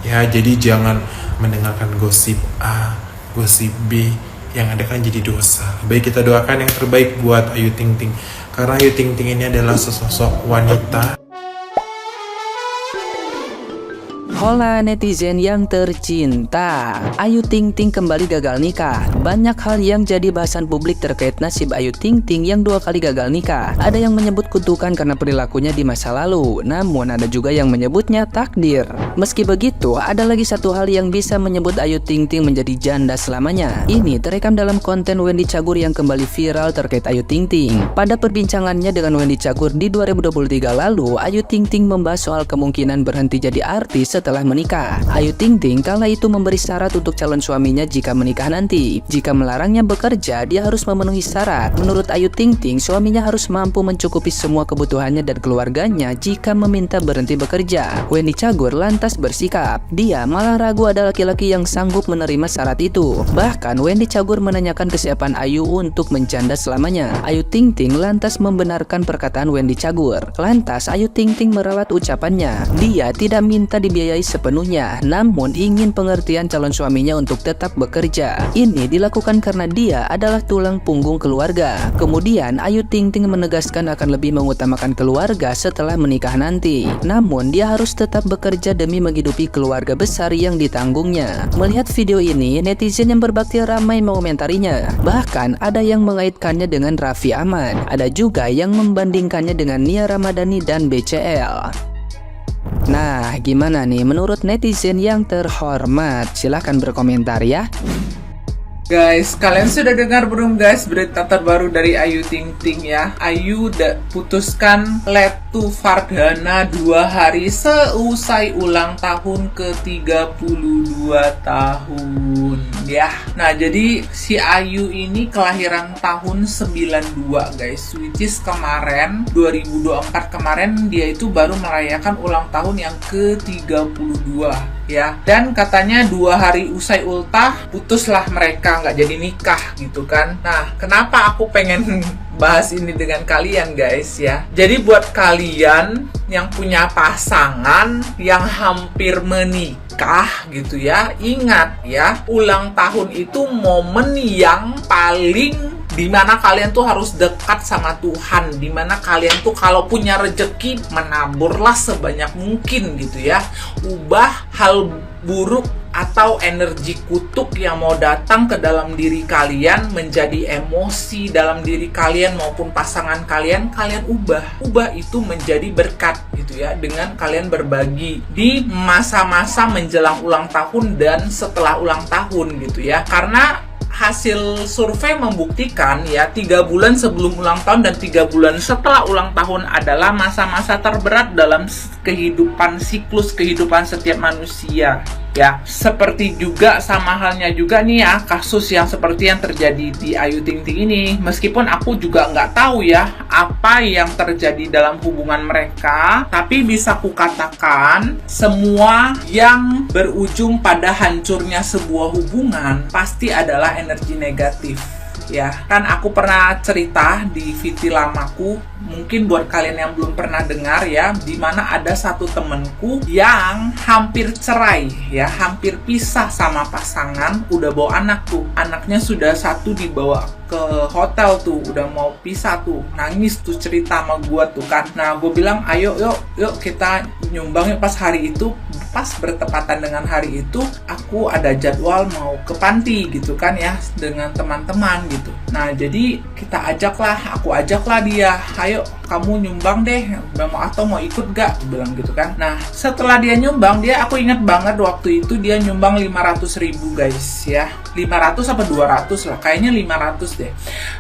Ya, jadi jangan mendengarkan gosip A, gosip B, yang ada kan jadi dosa. Baik, kita doakan yang terbaik buat Ayu Ting Ting, karena Ayu Ting Ting ini adalah sesosok wanita. Hola netizen yang tercinta, Ayu Ting Ting kembali gagal nikah. Banyak hal yang jadi bahasan publik terkait nasib Ayu Ting Ting yang 2 kali gagal nikah. Ada yang menyebut kutukan karena perilakunya di masa lalu, namun ada juga yang menyebutnya takdir. Meski begitu, ada lagi satu hal yang bisa menyebut Ayu Ting Ting menjadi janda selamanya. Ini terekam dalam konten Wendy Cagur yang kembali viral terkait Ayu Ting Ting. Pada perbincangannya dengan Wendy Cagur di 2023 lalu, Ayu Ting Ting membahas soal kemungkinan berhenti jadi artis setelah menikah. Ayu Ting Ting kala itu memberi syarat untuk calon suaminya jika menikah nanti. Jika melarangnya bekerja, dia harus memenuhi syarat. Menurut Ayu Ting Ting, suaminya harus mampu mencukupi semua kebutuhannya dan keluarganya jika meminta berhenti bekerja. Wendy Cagur lantas bersikap, dia malah ragu ada laki-laki yang sanggup menerima syarat itu. Bahkan Wendy Cagur menanyakan kesiapan Ayu untuk menjanda selamanya. Ayu Ting Ting lantas membenarkan perkataan Wendy Cagur. Lantas Ayu Ting Ting merawat ucapannya. Dia tidak minta dibiayai sepenuhnya, namun ingin pengertian calon suaminya untuk tetap bekerja. Ini dilakukan karena dia adalah tulang punggung keluarga. Kemudian Ayu Ting Ting menegaskan akan lebih mengutamakan keluarga setelah menikah nanti. Namun dia harus tetap bekerja demi menghidupi keluarga besar yang ditanggungnya. Melihat video ini, netizen yang berbakti ramai mengomentarinya. Bahkan ada yang mengaitkannya dengan Raffi Ahmad. Ada juga yang membandingkannya dengan Nia Ramadhani dan BCL. Nah, gimana nih menurut netizen yang terhormat? Silahkan berkomentar ya. Guys, kalian sudah dengar belum guys berita terbaru dari Ayu Ting Ting ya? Ayu udah putuskan Letu Fardhana 2 hari seusai ulang tahun ke-32 tahun ya. Nah, jadi si Ayu ini kelahiran tahun 92 guys, which is kemarin 2024 kemarin dia itu baru merayakan ulang tahun yang ke-32 ya. Dan katanya 2 hari usai ultah putuslah mereka, nggak jadi nikah gitu kan. Nah, kenapa aku pengen bahas ini dengan kalian guys ya? Jadi buat kalian yang punya pasangan yang hampir menikah gitu ya, ingat ya, ulang tahun itu momen yang paling dimana kalian tuh harus dekat sama Tuhan, dimana kalian tuh kalau punya rejeki menaburlah sebanyak mungkin gitu ya. Ubah hal buruk atau energi kutuk yang mau datang ke dalam diri kalian menjadi emosi dalam diri kalian maupun pasangan kalian, kalian ubah itu menjadi berkat gitu ya, dengan kalian berbagi di masa-masa menjelang ulang tahun dan setelah ulang tahun gitu ya. Karena hasil survei membuktikan ya, 3 bulan sebelum ulang tahun dan 3 bulan setelah ulang tahun adalah masa-masa terberat dalam siklus kehidupan setiap manusia ya. Seperti juga sama halnya juga nih ya, kasus yang seperti yang terjadi di Ayu Ting Ting ini. Meskipun aku juga nggak tahu ya apa yang terjadi dalam hubungan mereka, tapi bisa kukatakan semua yang berujung pada hancurnya sebuah hubungan pasti adalah energi negatif ya. Kan aku pernah cerita di VT lamaku, mungkin buat kalian yang belum pernah dengar ya, dimana ada satu temenku yang hampir cerai ya, hampir pisah sama pasangan, udah bawa anak tuh, anaknya sudah 1 dibawa ke hotel tuh, udah mau pisah tuh, nangis tuh cerita sama gua tuh kan. Nah, gue bilang ayo yuk kita nyumbang yuk. Pas hari itu, pas bertepatan dengan hari itu, aku ada jadwal mau ke panti gitu kan ya, dengan teman-teman gitu. Nah, jadi aku ajaklah dia, ayo kamu nyumbang deh, atau mau ikut gak? Gue bilang gitu kan. Nah, setelah dia nyumbang, aku ingat banget waktu itu dia nyumbang 500.000 guys ya, 500 apa 200 lah, kayaknya 500 deh.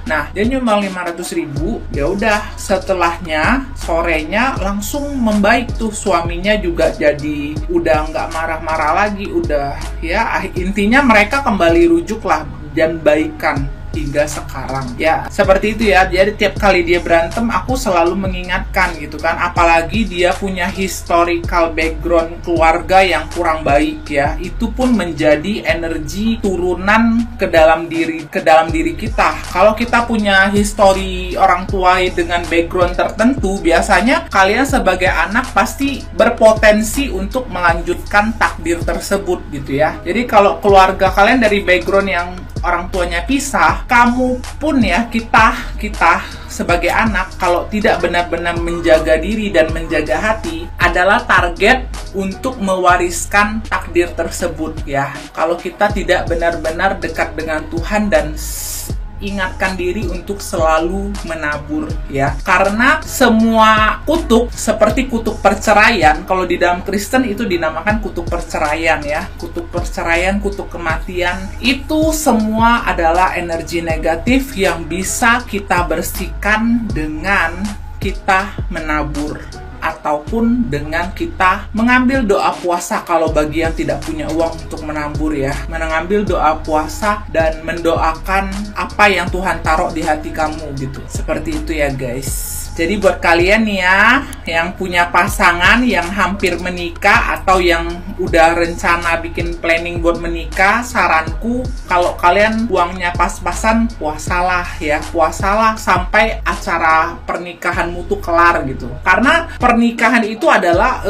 Nah, dia nyumbang 500.000, ya udah, setelahnya sorenya langsung membaik tuh, suaminya juga jadi udah nggak marah-marah lagi, udah ya, intinya mereka kembali rujuk lah dan baikan hingga sekarang. Ya, seperti itu ya. Jadi tiap kali dia berantem, aku selalu mengingatkan gitu kan. Apalagi dia punya historical background keluarga yang kurang baik ya. Itu pun menjadi energi turunan ke dalam diri kita. Kalau kita punya histori orang tua dengan background tertentu, biasanya kalian sebagai anak pasti berpotensi untuk melanjutkan takdir tersebut gitu ya. Jadi kalau keluarga kalian dari background yang orang tuanya pisah, kamu pun ya, kita sebagai anak kalau tidak benar-benar menjaga diri dan menjaga hati adalah target untuk mewariskan takdir tersebut ya. Kalau kita tidak benar-benar dekat dengan Tuhan dan ingatkan diri untuk selalu menabur ya, karena semua kutuk seperti kutuk perceraian, kalau di dalam Kristen itu dinamakan kutuk perceraian ya, kutuk perceraian, kutuk kematian, itu semua adalah energi negatif yang bisa kita bersihkan dengan kita menabur ataupun dengan kita mengambil doa puasa. Kalau bagi yang tidak punya uang untuk menabur ya, mengambil doa puasa dan mendoakan apa yang Tuhan taruh di hati kamu gitu. Seperti itu ya guys. Jadi buat kalian nih ya, yang punya pasangan, yang hampir menikah, atau yang udah rencana bikin planning buat menikah, saranku kalau kalian uangnya pas-pasan, puasalah ya, puasalah sampai acara pernikahanmu tuh kelar gitu. Karena pernikahan itu adalah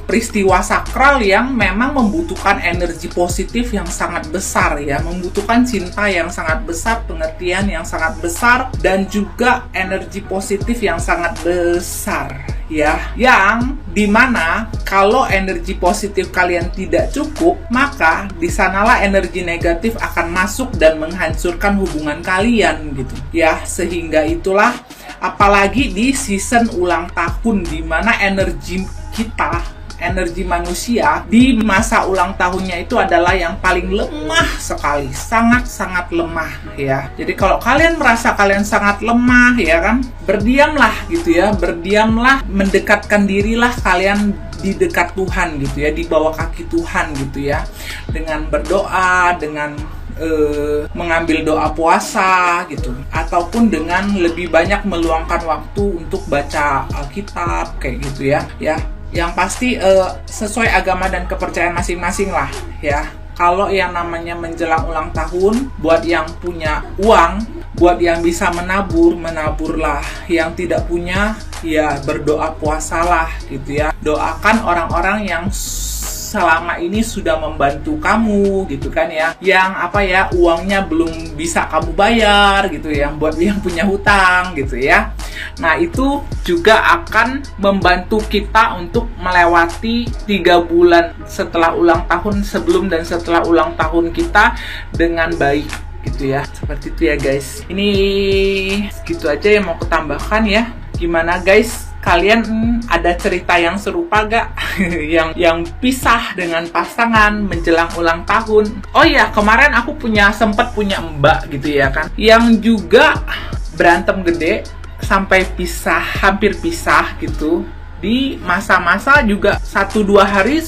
peristiwa sakral yang memang membutuhkan energi positif yang sangat besar ya, membutuhkan cinta yang sangat besar, pengertian yang sangat besar, dan juga energi positif yang sangat besar ya, yang dimana kalau energi positif kalian tidak cukup, maka disanalah energi negatif akan masuk dan menghancurkan hubungan kalian gitu ya. Sehingga itulah, apalagi di season ulang tahun, dimana energi kita, energi manusia di masa ulang tahunnya itu adalah yang paling lemah sekali, sangat-sangat lemah ya. Jadi kalau kalian merasa kalian sangat lemah ya kan, berdiamlah gitu ya, berdiamlah, mendekatkan dirilah kalian di dekat Tuhan gitu ya, di bawah kaki Tuhan gitu ya, dengan berdoa, dengan mengambil doa puasa gitu, ataupun dengan lebih banyak meluangkan waktu untuk baca Alkitab kayak gitu ya. Yang pasti sesuai agama dan kepercayaan masing-masing lah ya. Kalau yang namanya menjelang ulang tahun, buat yang punya uang, buat yang bisa menabur, menaburlah. Yang tidak punya, ya berdoa puasalah gitu ya. Doakan orang-orang yang selama ini sudah membantu kamu gitu kan ya, yang uangnya belum bisa kamu bayar gitu ya, buat yang punya hutang gitu ya. Nah itu juga akan membantu kita untuk melewati 3 bulan setelah ulang tahun, sebelum dan setelah ulang tahun kita dengan baik gitu ya. Seperti itu ya guys. Ini gitu aja yang mau kutambahkan ya. Gimana guys? Kalian ada cerita yang serupa gak? yang pisah dengan pasangan menjelang ulang tahun. Oh iya, kemarin aku sempat punya mbak gitu ya kan, yang juga berantem gede sampai pisah, hampir pisah gitu, di masa-masa juga 1-2 hari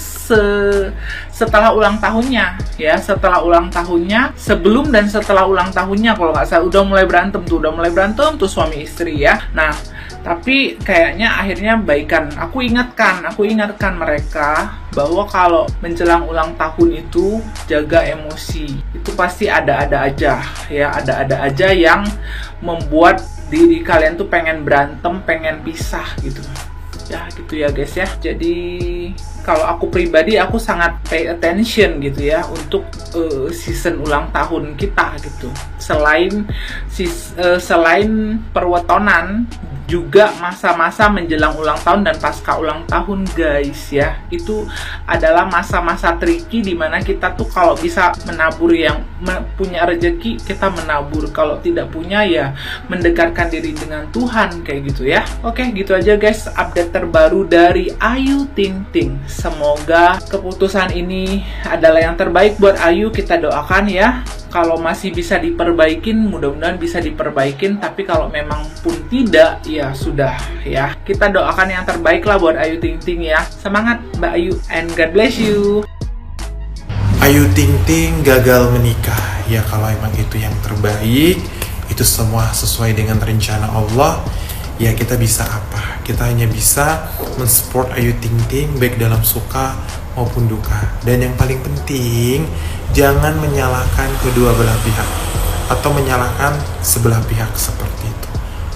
setelah ulang tahunnya ya, setelah ulang tahunnya, sebelum dan setelah ulang tahunnya kalau nggak salah udah mulai berantem tuh suami istri ya. Nah tapi kayaknya akhirnya baikan. Aku ingatkan mereka bahwa kalau menjelang ulang tahun itu jaga emosi. Itu pasti ada-ada aja ya, ada-ada aja yang membuat diri kalian tuh pengen berantem, pengen pisah gitu. Ya gitu ya guys ya. Jadi kalau aku pribadi, aku sangat pay attention gitu ya untuk season ulang tahun kita gitu. Selain perwetonan, juga masa-masa menjelang ulang tahun dan pasca ulang tahun guys ya. Itu adalah masa-masa tricky dimana kita tuh kalau bisa menabur, yang punya rezeki kita menabur, kalau tidak punya ya mendekatkan diri dengan Tuhan kayak gitu ya. Oke, gitu aja guys update terbaru dari Ayu Ting Ting. Semoga keputusan ini adalah yang terbaik buat Ayu. Kita doakan ya. Kalau masih bisa diperbaikin, mudah-mudahan bisa diperbaikin. Tapi kalau memang pun tidak, ya sudah ya. Kita doakan yang terbaik lah buat Ayu Ting Ting ya. Semangat Mbak Ayu, and God bless you. Ayu Ting Ting gagal menikah. Ya kalau emang itu yang terbaik, itu semua sesuai dengan rencana Allah, ya kita bisa apa? Kita hanya bisa mensupport Ayu Ting Ting baik dalam suka maupun duka. Dan yang paling penting, jangan menyalahkan kedua belah pihak atau menyalahkan sebelah pihak seperti itu.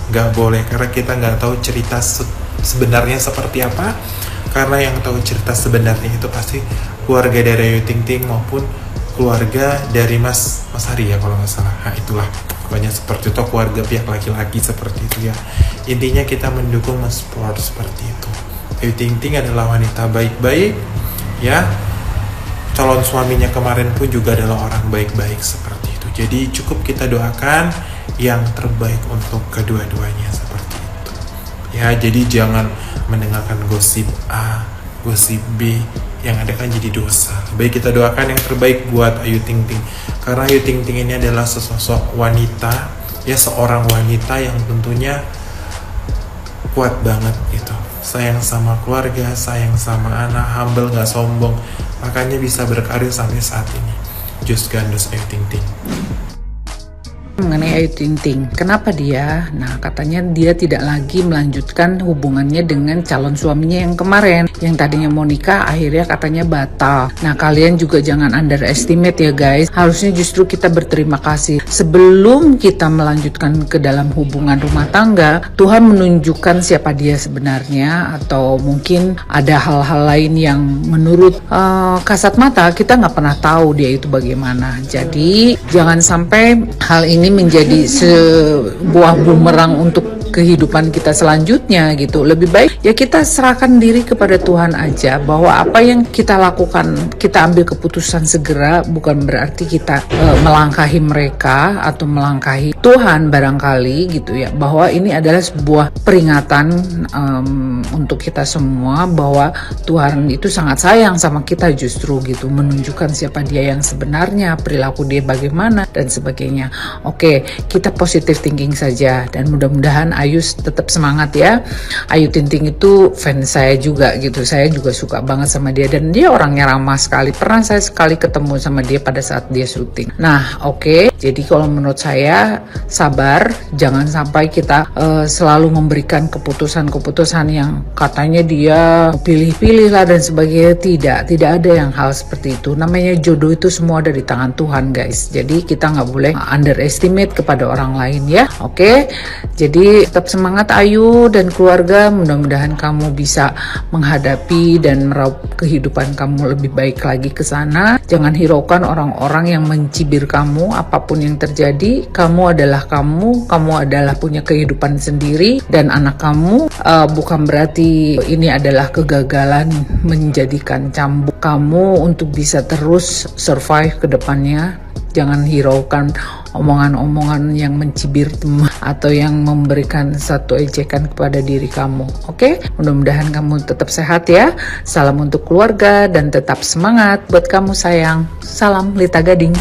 Nggak boleh, karena kita nggak tahu cerita sebenarnya seperti apa. Karena yang tahu cerita sebenarnya itu pasti keluarga dari Ayu Ting Ting maupun keluarga dari Mas Hari ya kalau nggak salah. Nah itulah pokoknya seperti itu, keluarga pihak laki-laki seperti itu ya. Intinya kita mendukung mensupport seperti itu. Ayu Ting Ting adalah wanita baik-baik ya. Calon suaminya kemarin pun juga adalah orang baik-baik seperti itu. Jadi cukup kita doakan yang terbaik untuk kedua-duanya seperti itu ya. Jadi jangan mendengarkan gosip A, gosip B, yang ada kan jadi dosa. Baik kita doakan yang terbaik buat Ayu Ting Ting, karena Ayu Ting Ting ini adalah sesosok wanita ya, seorang wanita yang tentunya kuat banget gitu, sayang sama keluarga, sayang sama anak, humble, nggak sombong, makanya bisa berkarir sampai saat ini. Just gandos Ayu Ting Ting. Mengenai Ayu Ting Ting, kenapa dia? Nah, katanya dia tidak lagi melanjutkan hubungannya dengan calon suaminya yang kemarin, yang tadinya mau nikah, akhirnya katanya batal. Nah, kalian juga jangan underestimate ya guys. Harusnya justru kita berterima kasih. Sebelum kita melanjutkan ke dalam hubungan rumah tangga, Tuhan menunjukkan siapa dia sebenarnya, atau mungkin ada hal-hal lain yang menurut kasat mata kita nggak pernah tahu dia itu bagaimana. Jadi jangan sampai hal ini menjadi sebuah bumerang untuk kehidupan kita selanjutnya gitu. Lebih baik ya kita serahkan diri kepada Tuhan aja, bahwa apa yang kita lakukan, kita ambil keputusan segera, bukan berarti kita melangkahi mereka atau melangkahi Tuhan barangkali gitu ya, bahwa ini adalah sebuah peringatan untuk kita semua bahwa Tuhan itu sangat sayang sama kita justru gitu, menunjukkan siapa dia yang sebenarnya, perilaku dia bagaimana dan sebagainya. Oke, kita positive thinking saja, dan mudah-mudahan Ayu tetap semangat ya. Ayu Ting Ting itu fans saya juga gitu, saya juga suka banget sama dia, dan dia orangnya ramah sekali. Pernah saya sekali ketemu sama dia pada saat dia syuting. Nah oke, jadi kalau menurut saya sabar, jangan sampai kita selalu memberikan keputusan-keputusan yang katanya dia pilih-pilih lah dan sebagainya. Tidak ada yang hal seperti itu. Namanya jodoh itu semua ada di tangan Tuhan guys, jadi kita nggak boleh underestimate kepada orang lain ya. Oke, jadi tetap semangat Ayu dan keluarga, mudah-mudahan kamu bisa menghadapi dan meraup kehidupan kamu lebih baik lagi ke sana. Jangan hiraukan orang-orang yang mencibir kamu. Apapun yang terjadi, kamu adalah kamu adalah punya kehidupan sendiri, dan anak kamu bukan berarti ini adalah kegagalan menjadikan cambuk kamu untuk bisa terus survive ke depannya. Jangan hiraukan omongan-omongan yang mencibir atau yang memberikan satu ejekan kepada diri kamu. Oke? Mudah-mudahan kamu tetap sehat ya. Salam untuk keluarga dan tetap semangat buat kamu sayang. Salam Lita Gading.